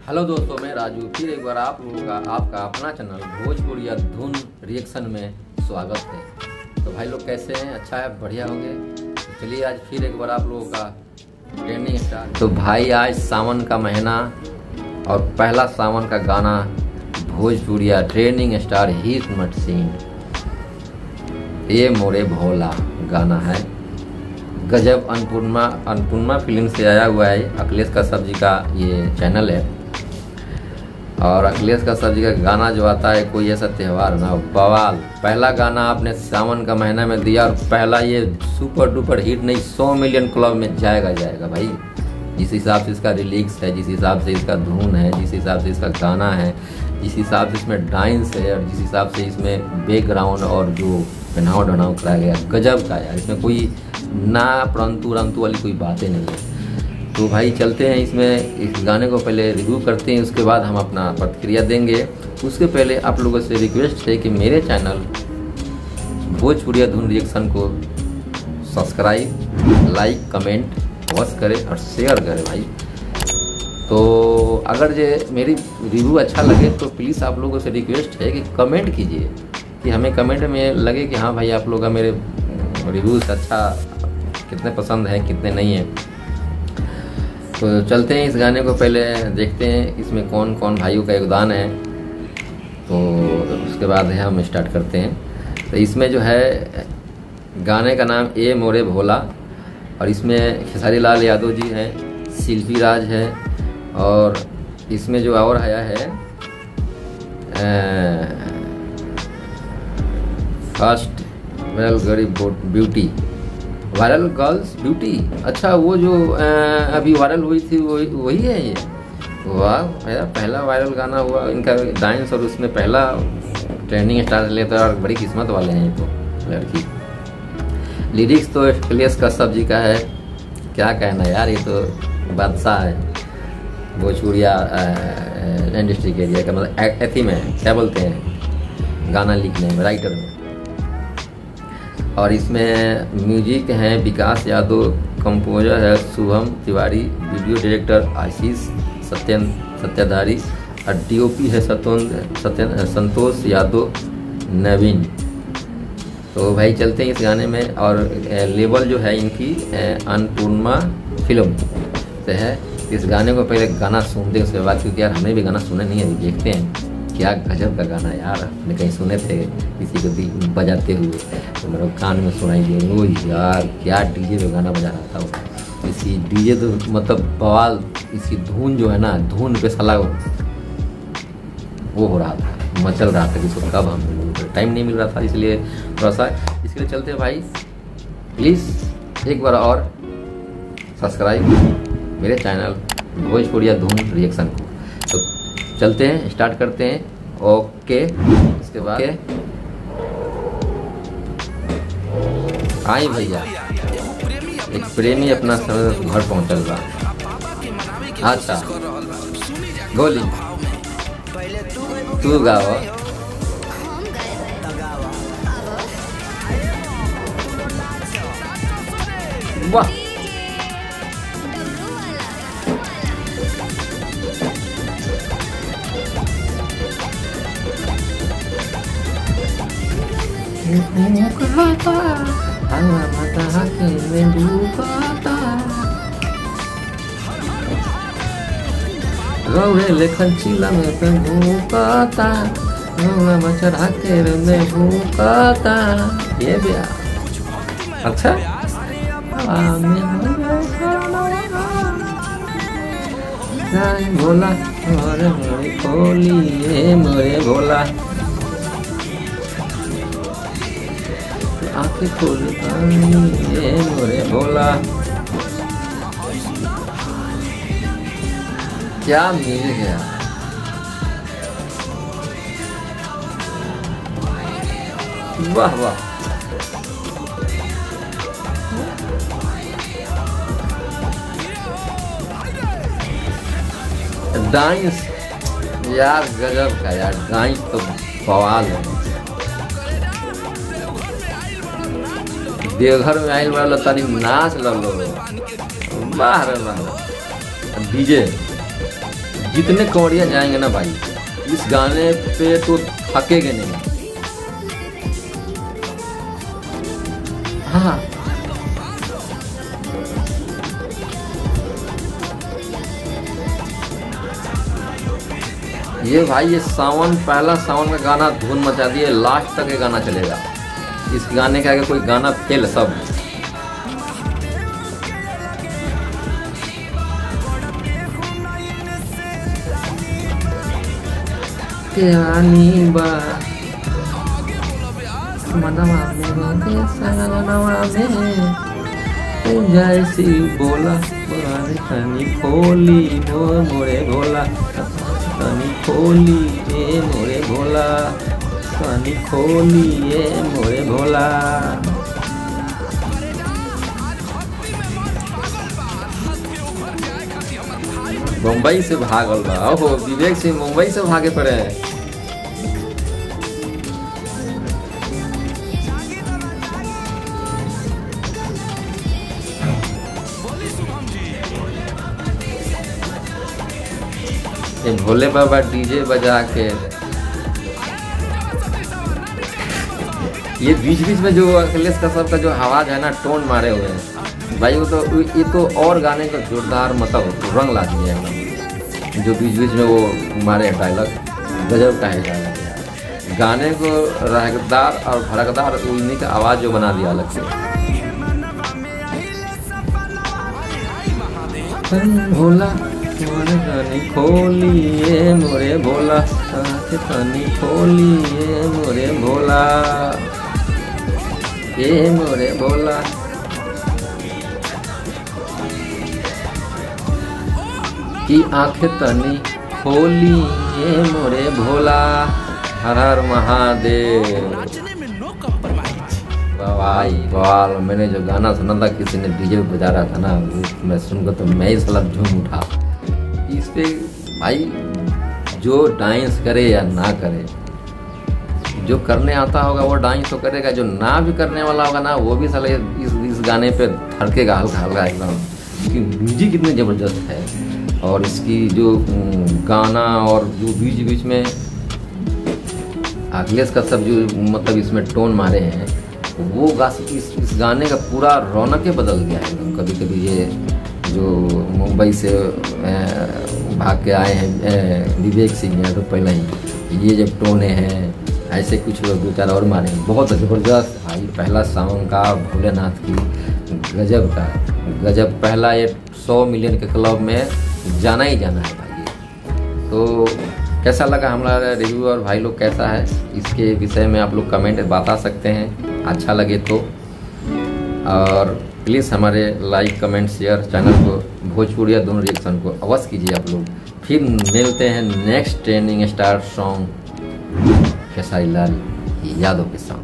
Hello दोस्तों, मैं राजू फिर एक बार आप लोगों का आपका अपना चैनल भोजपुरिया धुन रिएक्शन में स्वागत है। तो भाई लोग कैसे हैं? अच्छा है, बढ़िया होंगे। तो चलिए आज फिर एक बार आप लोगों का ट्रेंडिंग स्टार्ट। तो भाई आज सावन का महीना और पहला सावन का गाना भोजपुरिया ट्रेंडिंग स्टार हिट मशीन ये मोरे भोला गाना है। गजब अन्नपूर्णा फिल्म से आया हुआ है। अखिलेश कश्यप जी का ये चैनल है और अखिलेश कश्यप जी का गाना जो आता है कोई ऐसा त्यौहार ना बवाल। पहला गाना आपने सावन का महीना में दिया और पहला ये सुपर डुपर हिट नहीं 100 मिलियन क्लब में जाएगा भाई। जिस हिसाब से इसका रिलीक्स है, जिस हिसाब से इसका धुन है, जिस हिसाब से इसका गाना है, जिस हिसाब से इसमें डांस है और जिस हिसाब से इसमें बैकग्राउंड और जो पहनाव ढनाव कराया गया गजब का यार। इसमें कोई ना परंतु वाली कोई बातें नहीं है। तो भाई चलते हैं इसमें इस गाने को पहले रिव्यू करते हैं, उसके बाद हम अपना प्रतिक्रिया देंगे। उसके पहले आप लोगों से रिक्वेस्ट है कि मेरे चैनल भोजपुरिया धुन रिएक्शन को सब्सक्राइब, लाइक, कमेंट अवश्य करें और शेयर करें भाई। तो अगर ये मेरी रिव्यू अच्छा लगे तो प्लीज़ आप लोगों से रिक्वेस्ट है कि कमेंट कीजिए, कि हमें कमेंट में लगे कि हाँ भाई आप लोग का मेरे रिव्यूज़ अच्छा कितने पसंद है कितने नहीं है। तो चलते हैं इस गाने को पहले देखते हैं इसमें कौन कौन भाइयों का योगदान है, तो उसके बाद है हम स्टार्ट करते हैं। तो इसमें जो है गाने का नाम ए मोरे भोला और इसमें खेसारी लाल यादव जी हैं, शिल्पी राज है और इसमें जो और आया है फर्स्ट वेल गरीब ब्यूटी वायरल गर्ल्स ब्यूटी। अच्छा, वो जो अभी वायरल हुई थी वही है ये। वाह, मेरा पहला वायरल गाना हुआ इनका डांस और उसमें पहला ट्रेंडिंग स्टार लेता और बड़ी किस्मत वाले हैं ये तो लड़की। लिरिक्स तो अखिलेश कश्यप जी का है, क्या कहना यार, ये तो बादशाह है भोजपुरिया इंडस्ट्री के एरिया का, मतलब एथी में क्या बोलते हैं गाना लिखने में, राइटर में। और इसमें म्यूजिक है विकास यादव, कंपोजर है शुभम तिवारी, वीडियो डायरेक्टर आशीष सत्याधारी और डीओपी है संतोष यादव नवीन। तो भाई चलते हैं इस गाने में। और लेबल जो है इनकी अन्नपूर्णा फिल्म से है। इस गाने को पहले गाना सुनते उसके बाद, क्योंकि यार हमने भी गाना सुने नहीं है, देखते हैं क्या गजब का गाना यार। हमने कहीं सुने थे किसी को बजाते हुए तो मेरे कान में सुनाई दिए। वो यार क्या डीजे पे गाना बजा रहा था वो। इसकी डीजे तो मतलब बवाल, इसकी धुन जो है ना, धुन पे साला वो हो रहा था, मचल रहा था। जिसको कब हम टाइम नहीं मिल रहा था, इसलिए थोड़ा सा इसके लिए चलते भाई। प्लीज़ एक बार और सब्सक्राइब मेरे चैनल भोजपुरिया धुन रिएक्शन को। तो चलते हैं, स्टार्ट करते हैं। ओके, इसके बाद आई भैया एक प्रेमी अपना घर पहुंचल बा। अच्छा गोली तू गाओ। वाह, गौरे लेखन चिला में भूकता चढ़ा के भूकता ये भी अच्छा। भोला मोरे खोली ये मोरे भोला आँखें खोल ये मोरे भोला। क्या मिल गया, वाह वाह। डांस यार गजब का यार, डांस तो बवाल है। देवघर में आइल वाला तनी नाच लो, बाहर डीजे जितने कौड़िया जाएंगे ना भाई इस गाने पे तो थकेंगे नहीं। हाँ ये भाई ये सावन पहला सावन का गाना धूम मचा दिए, लास्ट तक ये गाना चलेगा। इस गाने के आगे कोई गाना फेल सब। जैसी बोला कनी खोली मोरे भोला, कनी खोली ए मोरे भोला, कनी खोली ए मोरे भोला। मुंबई से भागल बा, ओहो विवेक सिंह मुंबई से भागे पड़े हैं। ये भोले बाबा डीजे बजा के ये बीच बीच में जो अखिलेश कश्यप का जो आवाज है ना टोन मारे हुए हैं भाई, वो तो ये तो और गाने का जोरदार मतलब रंग ला दिया है। जो बीच बीच में वो मारे डायलॉग गजब का है डायलॉग। गाने को रहकदार और भड़कदार उन्हीं का आवाज जो बना दिया अलग से। भोला कनी खोली ए मोरे भोला, कनी खोली ए मोरे भोला, ए मोरे भोला। की आंखें तनी खोली ए मोरे भोला। हर हर महादेव। भाई वाल मैंने जो गाना सुना था किसी ने डीजे बजा रहा था ना, मैं सुनकर तो मैं ही साला झूम उठा। इस पे भाई जो डांस करे या ना करे, जो करने आता होगा वो डांस तो करेगा, जो ना भी करने वाला होगा ना वो भी साले इस गाने पे धड़केगा हल्का हल्का एकदम। इसकी म्यूजिक कितनी ज़बरदस्त है और इसकी जो गाना और जो बीच बीच में अखिलेश कश्यप जो मतलब इसमें टोन मारे हैं वो इस गाने का पूरा रौनक ही बदल गया है एकदम। कभी कभी ये जो मुंबई से भाग के आए हैं विवेक सिंह है तो पहले ही ये जब टोने हैं ऐसे कुछ लोग दो चार और मारे हैं, बहुत ज़बरदस्त भाई। पहला सावन का भोलेनाथ की गजब का गजब, पहला ये 100 मिलियन के क्लब में जाना ही जाना है भाई। तो कैसा लगा हमारा रिव्यू और भाई लोग कैसा है इसके विषय में आप लोग कमेंट बता सकते हैं अच्छा लगे तो। और प्लीज़ हमारे लाइक कमेंट शेयर चैनल को भोजपुरिया दोनों रिएक्शन को अवश्य कीजिए आप लोग। फिर मिलते हैं next trending star song Khesari Lal Yadav के साथ।